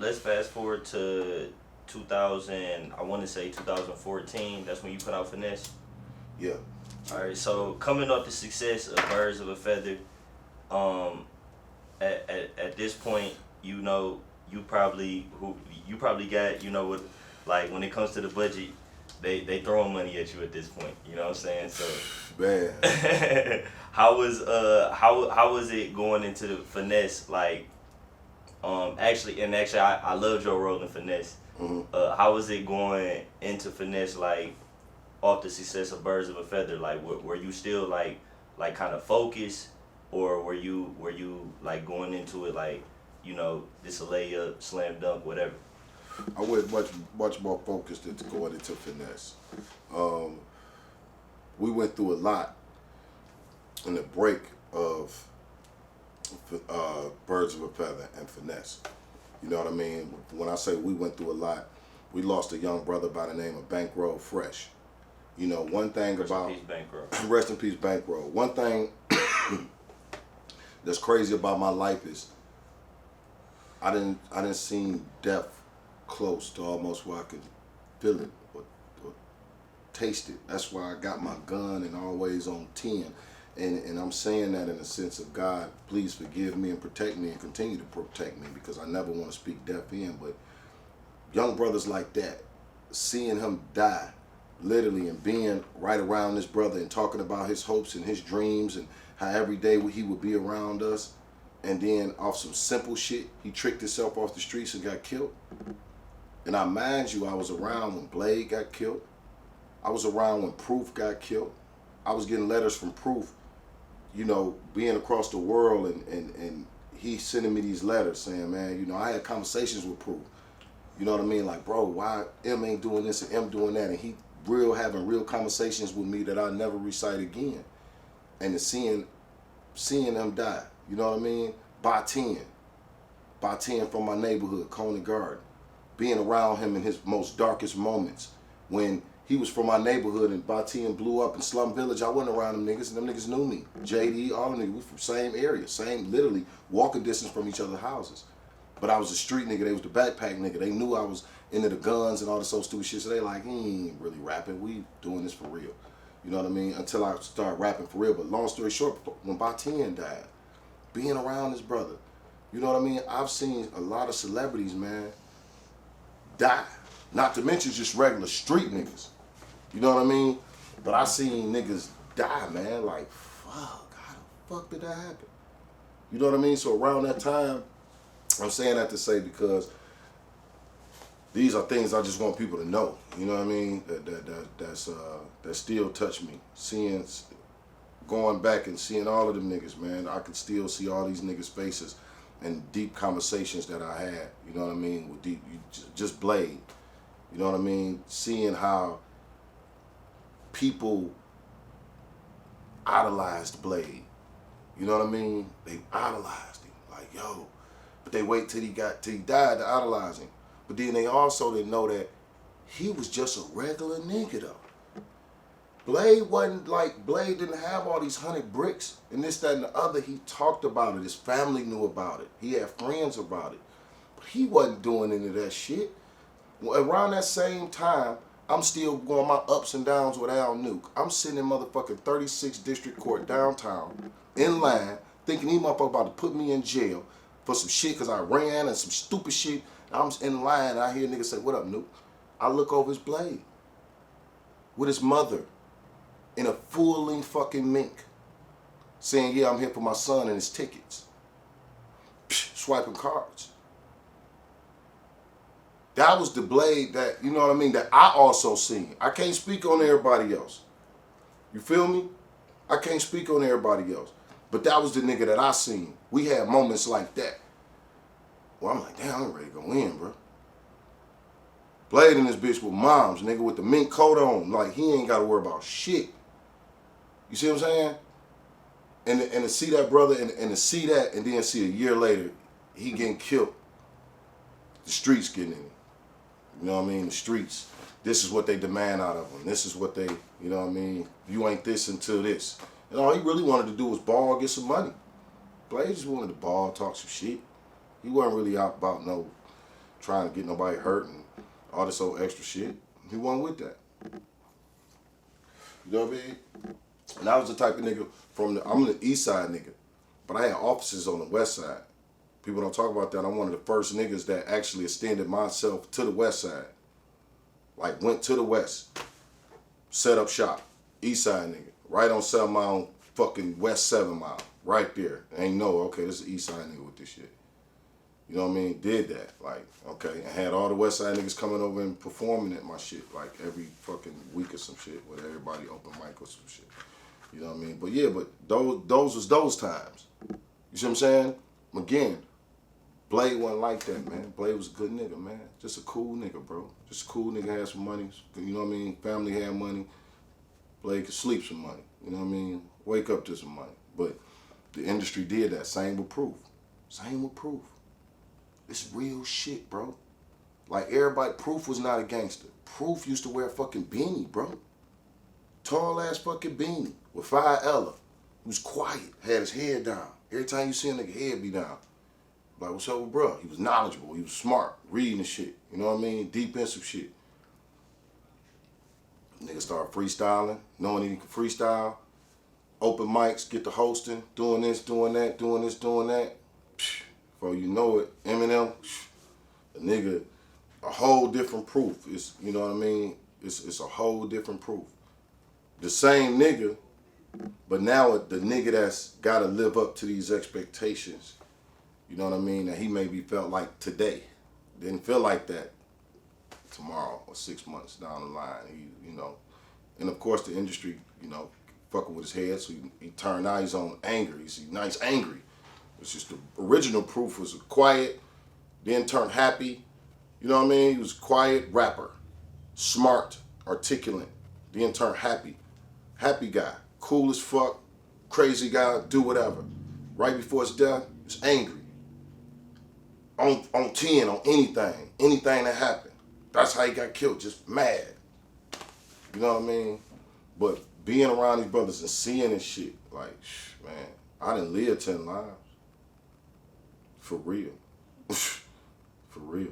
let's fast forward to 2000. I want to say 2014. That's when you put out Finesse. Yeah. All right. So coming off the success of Birds of a Feather, at this point, you know, you probably got, you know, what, like when it comes to the budget, they throwing money at you at this point. You know what I'm saying? So Man. how was it going into the Finesse, like actually I loved your role in Finesse. Mm-hmm. How was it going into Finesse, like off the success of Birds of a Feather? Like were you still like kind of focused, or were you like going into it like, you know, this a layup, slam dunk, whatever? I went much more focused into going into Finesse. We went through a lot in the break of Birds of a Feather and Finesse. You know what I mean? When I say we went through a lot, we lost a young brother by the name of Bankroll Fresh. You know, one thing Rest about in peace, Bankroll. Rest in peace, Bankroll. One thing that's crazy about my life is I didn't see death close to almost where I could feel it or taste it. That's why I got my gun and always on 10. And I'm saying that in a sense of, God, please forgive me and protect me and continue to protect me, because I never want to speak death in. But young brothers like that, seeing him die, literally, and being right around this brother and talking about his hopes and his dreams and how every day he would be around us, and then off some simple shit, he tricked himself off the streets and got killed. And I mind you, I was around when Blade got killed. I was around when Proof got killed. I was getting letters from Proof, you know, being across the world, and he sending me these letters saying, man, you know, I had conversations with Proof. You know what I mean? Like, bro, why M ain't doing this and M doing that? And he having real conversations with me that I'll never recite again. And to seeing them die, you know what I mean? By 10 from my neighborhood, Coney Garden. Being around him in his most darkest moments, when he was from my neighborhood and by 10 blew up in Slum Village. I wasn't around them niggas, and them niggas knew me. JD, all them niggas, we from same area, same, literally walking distance from each other's houses. But I was a street nigga, they was the backpack nigga. They knew I was into the guns and all this old stupid shit, so they like, he ain't really rapping, we doing this for real. You know what I mean? Until I started rapping for real. But long story short, when By 10 died, being around his brother, you know what I mean? I've seen a lot of celebrities, man, die. Not to mention just regular street niggas. You know what I mean? But I seen niggas die, man. Like, fuck, how the fuck did that happen? You know what I mean? So around that time, I'm saying that to say because these are things I just want people to know. You know what I mean? That still touch me. Going back and seeing all of them niggas, man, I can still see all these niggas' faces and deep conversations that I had. You know what I mean? With just Blade. You know what I mean? Seeing how people idolized Blade. You know what I mean? They idolized him. Like, yo. But they wait till he died to idolize him. But then they also didn't know that he was just a regular nigga though. Blade wasn't like, Blade didn't have all these 100 bricks and this, that, and the other. He talked about it. His family knew about it. He had friends about it. But he wasn't doing any of that shit. Around that same time, I'm still going my ups and downs with Al Nuke. I'm sitting in motherfucking 36th District Court downtown in line thinking he motherfucker about to put me in jail for some shit because I ran and some stupid shit. I'm in line and I hear niggas say, what up, Nuke? I look over his Blade with his mother in a full-length fucking mink saying, yeah, I'm here for my son and his tickets. Psh, swiping cards. That was the Blade that, you know what I mean, that I also seen. I can't speak on everybody else. You feel me? I can't speak on everybody else. But that was the nigga that I seen. We had moments like that. Well, I'm like, damn, I'm ready to go in, bro. Blade in this bitch with moms, nigga, with the mink coat on. Like, he ain't got to worry about shit. You see what I'm saying? And to see that brother and to see that and then see a year later, he getting killed. The streets getting in him. You know what I mean? The streets. This is what they demand out of him. This is what they, you know what I mean? You ain't this until this. And all he really wanted to do was ball, get some money. Blade just wanted to ball, talk some shit. He wasn't really out about no, trying to get nobody hurt and all this old extra shit. He wasn't with that. You know what I mean? And I was the type of nigga I'm the east side nigga, but I had offices on the west side. People don't talk about that. I'm one of the first niggas that actually extended myself to the west side. Like, went to the west, set up shop, east side nigga, right on 7 Mile, fucking west 7 Mile, right there. Ain't no, okay, this is the east side nigga with this shit. You know what I mean? Did that, like, okay, and had all the west side niggas coming over and performing at my shit, like, every fucking week or some shit, with everybody open mic or some shit. You know what I mean? But yeah, but those was those times. You see what I'm saying? Again, Blade wasn't like that, man. Blade was a good nigga, man. Just a cool nigga, bro. Just a cool nigga, had some money. You know what I mean? Family had money. Blade could sleep some money. You know what I mean? Wake up to some money. But the industry did that. Same with Proof. Same with Proof. It's real shit, bro. Like, everybody, Proof was not a gangster. Proof used to wear a fucking beanie, bro. Tall ass fucking beanie with 5 Ella. He was quiet, had his head down. Every time you see a nigga head be down. Like, what's up with bro? He was knowledgeable, he was smart, reading the shit. You know what I mean? Deep in some shit. Nigga started freestyling, knowing he could freestyle. Open mics, get to hosting, doing this, doing that, doing this, doing that. Before you know it, Eminem, a nigga, a whole different Proof. It's, you know what I mean? It's a whole different Proof. The same nigga, but now the nigga that's gotta live up to these expectations, you know what I mean, that he maybe felt like today. Didn't feel like that tomorrow or 6 months down the line. He, you know, and of course the industry, you know, fucking with his head, so he turned out he's on anger. He's nice angry. It's just the original Proof was quiet, then turned happy. You know what I mean? He was quiet rapper, smart, articulate, then turned happy. Happy guy, cool as fuck, crazy guy, do whatever. Right before his death, he's angry. On 10, on anything that happened. That's how he got killed, just mad. You know what I mean? But being around these brothers and seeing this shit, like, man, I didn't live 10 lives. For real. For real.